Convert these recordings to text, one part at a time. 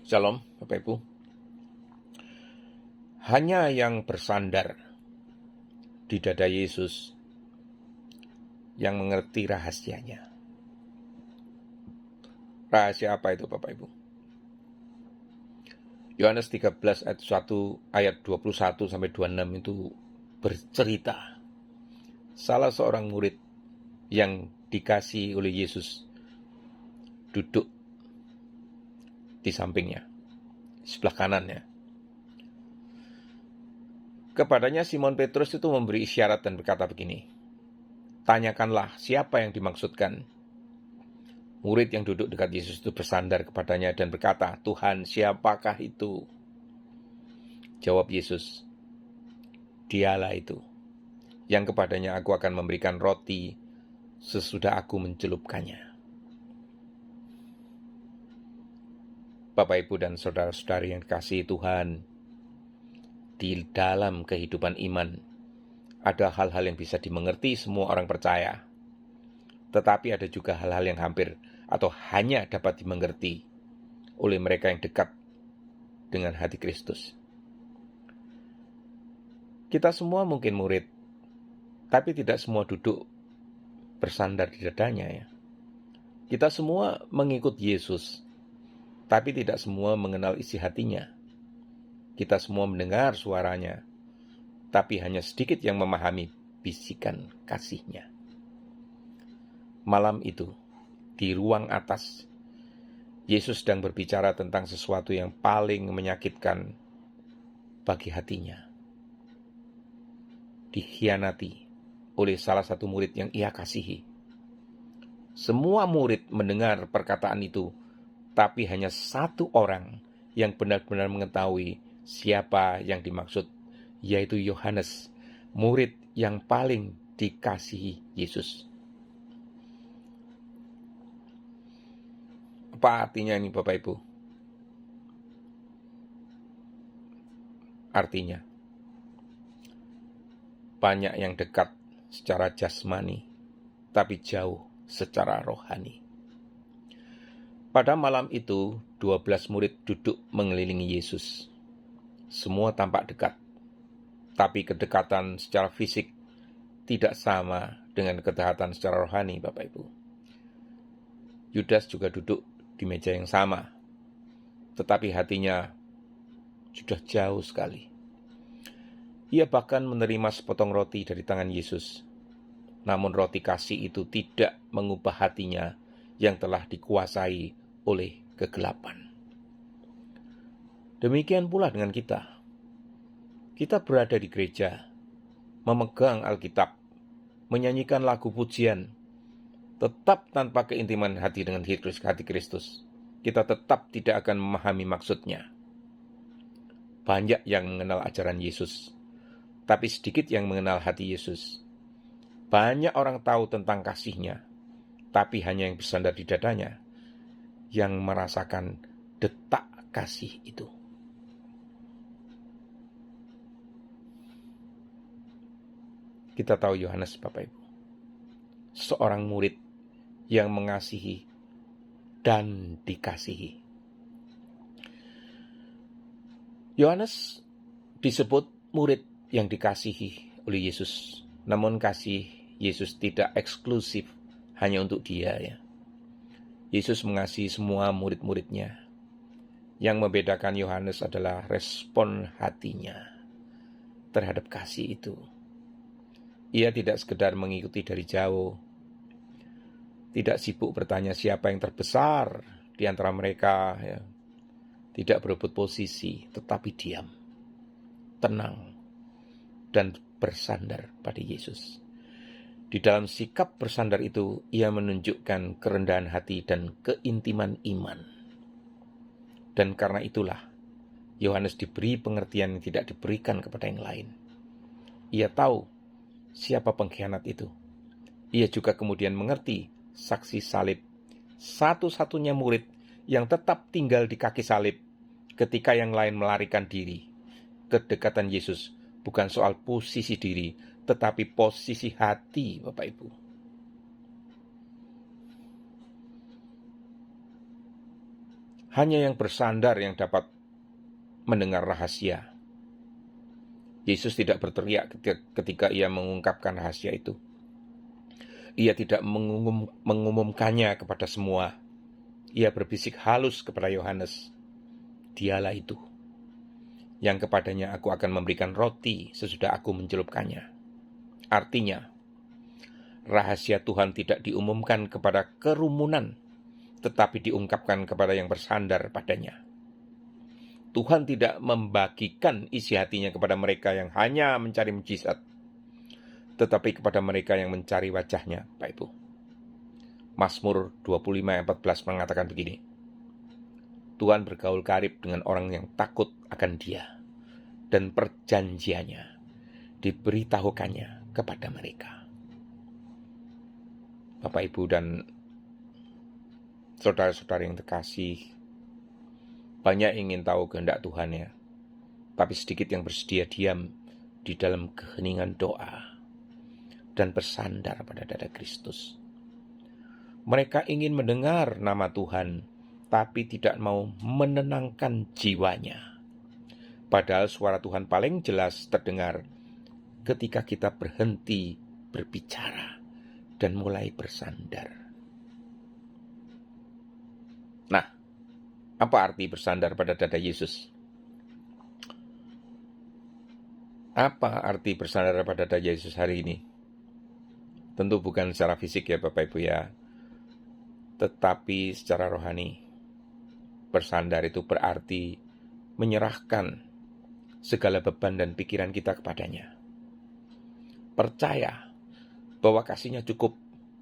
Shalom, Bapak Ibu. Hanya yang bersandar di dada Yesus yang mengerti rahasianya. Rahasia apa itu, Bapak Ibu? Yohanes 13 ayat 1 ayat 21 sampai 26 itu bercerita salah seorang murid yang dikasihi oleh Yesus duduk di sampingnya, sebelah kanannya. Kepadanya Simon Petrus itu memberi isyarat dan berkata begini, "Tanyakanlah siapa yang dimaksudkan." Murid yang duduk dekat Yesus itu bersandar kepadanya dan berkata, "Tuhan, siapakah itu?" Jawab Yesus, "Dialah itu, yang kepadanya aku akan memberikan roti sesudah aku mencelupkannya." Bapak, Ibu, dan saudara-saudari yang dikasihi Tuhan, di dalam kehidupan iman, ada hal-hal yang bisa dimengerti semua orang percaya. Tetapi ada juga hal-hal yang hampir atau hanya dapat dimengerti oleh mereka yang dekat dengan hati Kristus. Kita semua mungkin murid, tapi tidak semua duduk bersandar di dadanya ya. Kita semua mengikut Yesus, tapi tidak semua mengenal isi hatinya. Kita semua mendengar suaranya, tapi hanya sedikit yang memahami bisikan kasih-Nya. Malam itu, di ruang atas, Yesus sedang berbicara tentang sesuatu yang paling menyakitkan bagi hatinya. Dikhianati oleh salah satu murid yang Ia kasihi. Semua murid mendengar perkataan itu, tapi hanya satu orang yang benar-benar mengetahui siapa yang dimaksud, yaitu Yohanes, murid yang paling dikasihi Yesus. Apa artinya ini, Bapak Ibu? Artinya, banyak yang dekat secara jasmani, tapi jauh secara rohani. Pada malam itu, 12 murid duduk mengelilingi Yesus. Semua tampak dekat, tapi kedekatan secara fisik tidak sama dengan kedekatan secara rohani, Bapak Ibu. Yudas juga duduk di meja yang sama, tetapi hatinya sudah jauh sekali. Ia bahkan menerima sepotong roti dari tangan Yesus. Namun roti kasih itu tidak mengubah hatinya yang telah dikuasai oleh kegelapan. Demikian pula dengan kita. Kita berada di gereja, memegang Alkitab, menyanyikan lagu pujian, tetap tanpa keintiman hati dengan hati Kristus. Kita tetap tidak akan memahami maksudnya. Banyak yang mengenal ajaran Yesus, tapi sedikit yang mengenal hati Yesus. Banyak orang tahu tentang kasih-Nya, tapi hanya yang bersandar di dadanya yang merasakan detak kasih itu. Kita tahu Yohanes, Bapak Ibu, seorang murid yang mengasihi dan dikasihi. Yohanes disebut murid yang dikasihi oleh Yesus. Namun kasih Yesus tidak eksklusif hanya untuk dia ya. Yesus mengasihi semua murid-muridnya. Yang membedakan Yohanes adalah respon hatinya terhadap kasih itu. Ia tidak sekedar mengikuti dari jauh, tidak sibuk bertanya siapa yang terbesar di antara mereka ya. Tidak berebut posisi, tetapi diam, tenang, dan bersandar pada Yesus. Di dalam sikap bersandar itu, ia menunjukkan kerendahan hati dan keintiman iman. Dan karena itulah, Yohanes diberi pengertian yang tidak diberikan kepada yang lain. Ia tahu siapa pengkhianat itu. Ia juga kemudian mengerti saksi salib, satu-satunya murid yang tetap tinggal di kaki salib ketika yang lain melarikan diri. Kedekatan Yesus bukan soal posisi diri, tetapi posisi hati, Bapak Ibu. Hanya yang bersandar yang dapat mendengar rahasia. Yesus tidak berteriak ketika ia mengungkapkan rahasia itu. Ia tidak mengumumkannya kepada semua. Ia berbisik halus kepada Yohanes. Dialah itu, yang kepadanya aku akan memberikan roti sesudah aku mencelupkannya. Artinya, rahasia Tuhan tidak diumumkan kepada kerumunan, tetapi diungkapkan kepada yang bersandar padanya. Tuhan tidak membagikan isi hatinya kepada mereka yang hanya mencari mujizat, tetapi kepada mereka yang mencari wajahnya, Bapak Ibu. Mazmur 25 ayat 14 mengatakan begini, Tuhan bergaul karib dengan orang yang takut akan Dia, dan perjanjiannya diberitahukannya kepada mereka. Bapak, Ibu, dan saudara-saudara yang terkasih, banyak ingin tahu kehendak Tuhan ya, tapi sedikit yang bersedia diam di dalam keheningan doa dan bersandar pada dada Kristus. Mereka ingin mendengar nama Tuhan, tapi tidak mau menenangkan jiwanya. Padahal suara Tuhan paling jelas terdengar ketika kita berhenti berbicara dan mulai bersandar. Nah, apa arti bersandar pada dada Yesus? Apa arti bersandar pada dada Yesus hari ini? Tentu bukan secara fisik ya Bapak Ibu ya, tetapi secara rohani. Bersandar itu berarti menyerahkan segala beban dan pikiran kita kepadanya. Percaya bahwa kasih-Nya cukup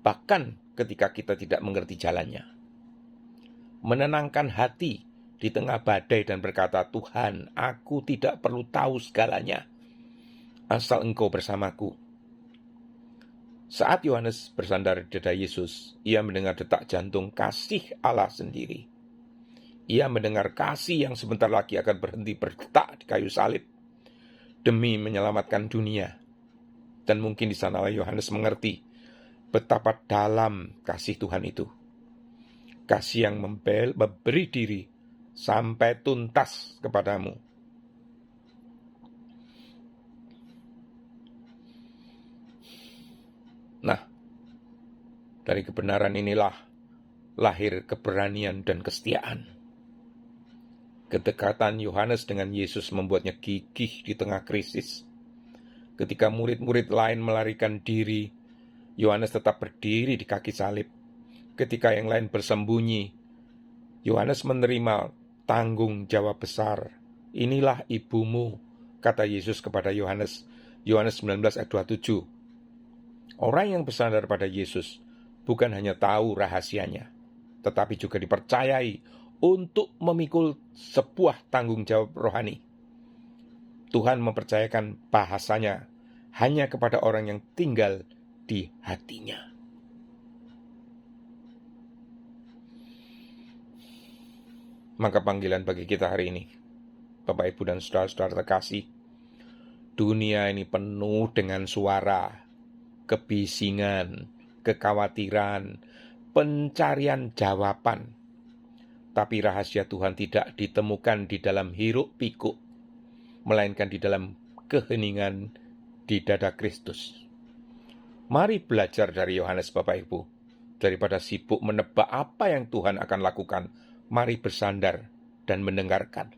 bahkan ketika kita tidak mengerti jalannya. Menenangkan hati di tengah badai dan berkata, Tuhan, aku tidak perlu tahu segalanya, asal Engkau bersamaku. Saat Yohanes bersandar di dada Yesus, ia mendengar detak jantung kasih Allah sendiri. Ia mendengar kasih yang sebentar lagi akan berhenti berdetak di kayu salib demi menyelamatkan dunia. Dan mungkin di sanalah Yohanes mengerti betapa dalam kasih Tuhan itu. Kasih yang memberi diri sampai tuntas kepadamu. Nah, dari kebenaran inilah lahir keberanian dan kesetiaan. Kedekatan Yohanes dengan Yesus membuatnya gigih di tengah krisis. Ketika murid-murid lain melarikan diri, Yohanes tetap berdiri di kaki salib. Ketika yang lain bersembunyi, Yohanes menerima tanggung jawab besar. Inilah ibumu, kata Yesus kepada Yohanes. Yohanes 19 ayat 27. Orang yang bersandar pada Yesus bukan hanya tahu rahasianya, tetapi juga dipercayai untuk memikul sebuah tanggung jawab rohani. Tuhan mempercayakan bahasanya hanya kepada orang yang tinggal di hatinya. Maka panggilan bagi kita hari ini, Bapak, Ibu, dan saudara-saudara terkasih, dunia ini penuh dengan suara kebisingan, kekhawatiran, pencarian jawaban. Tapi rahasia Tuhan tidak ditemukan di dalam hiruk pikuk, melainkan di dalam keheningan di dada Kristus. Mari belajar dari Yohanes, Bapak Ibu. Daripada sibuk menebak apa yang Tuhan akan lakukan, mari bersandar dan mendengarkan.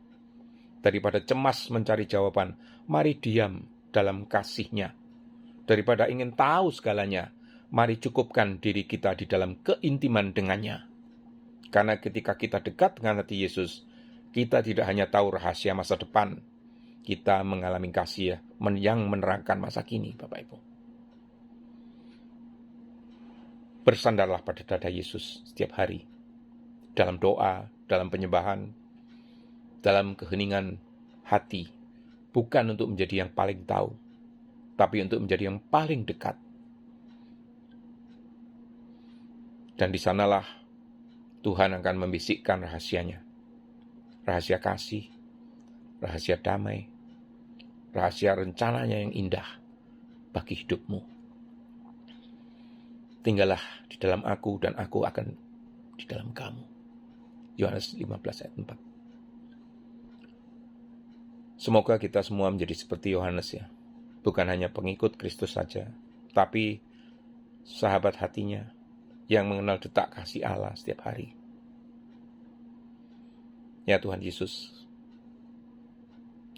Daripada cemas mencari jawaban, mari diam dalam kasih-Nya. Daripada ingin tahu segalanya, mari cukupkan diri kita di dalam keintiman dengannya. Karena ketika kita dekat dengan hati Yesus, kita tidak hanya tahu rahasia masa depan, kita mengalami kasih yang menerangkan masa kini, Bapak Ibu. Bersandarlah pada dada Yesus setiap hari, dalam doa, dalam penyembahan, dalam keheningan hati, bukan untuk menjadi yang paling tahu, tapi untuk menjadi yang paling dekat. Dan di sanalah Tuhan akan membisikkan rahasianya. Rahasia kasih, rahasia damai, rahasia rencananya yang indah bagi hidupmu. Tinggallah di dalam aku dan aku akan di dalam kamu. Yohanes 15 ayat 4. Semoga kita semua menjadi seperti Yohanes ya. Bukan hanya pengikut Kristus saja, tapi sahabat hatinya yang mengenal detak kasih Allah setiap hari. Ya Tuhan Yesus,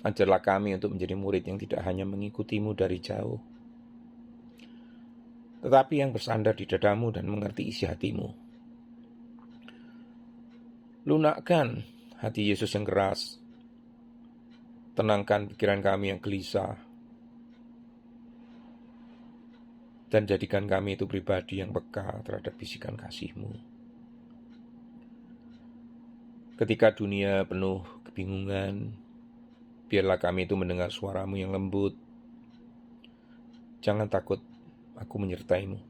ajarlah kami untuk menjadi murid yang tidak hanya mengikutimu dari jauh, tetapi yang bersandar di dadamu dan mengerti isi hatimu. Lunakkan hati Yesus yang keras, tenangkan pikiran kami yang gelisah, dan jadikan kami itu pribadi yang peka terhadap bisikan kasih-Mu. Ketika dunia penuh kebingungan, biarlah kami itu mendengar suara-Mu yang lembut. Jangan takut, aku menyertai-Mu.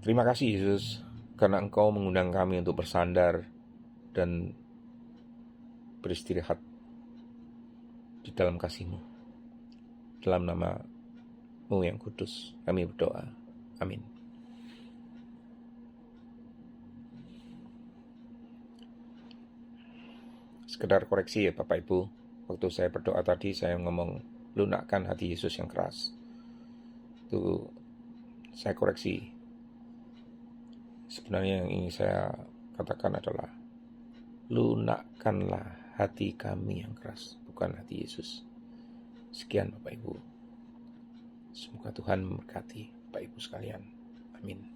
Terima kasih Yesus, karena Engkau mengundang kami untuk bersandar dan beristirahat di dalam kasih-Mu. Dalam nama-Mu yang kudus, kami berdoa. Amin. Sekedar koreksi ya Bapak Ibu, waktu saya berdoa tadi saya ngomong lunakkan hati Yesus yang keras. Itu saya koreksi. Sebenarnya yang ingin saya katakan adalah lunakkanlah hati kami yang keras, bukan hati Yesus. Sekian Bapak Ibu. Semoga Tuhan memberkati Bapak Ibu sekalian. Amin.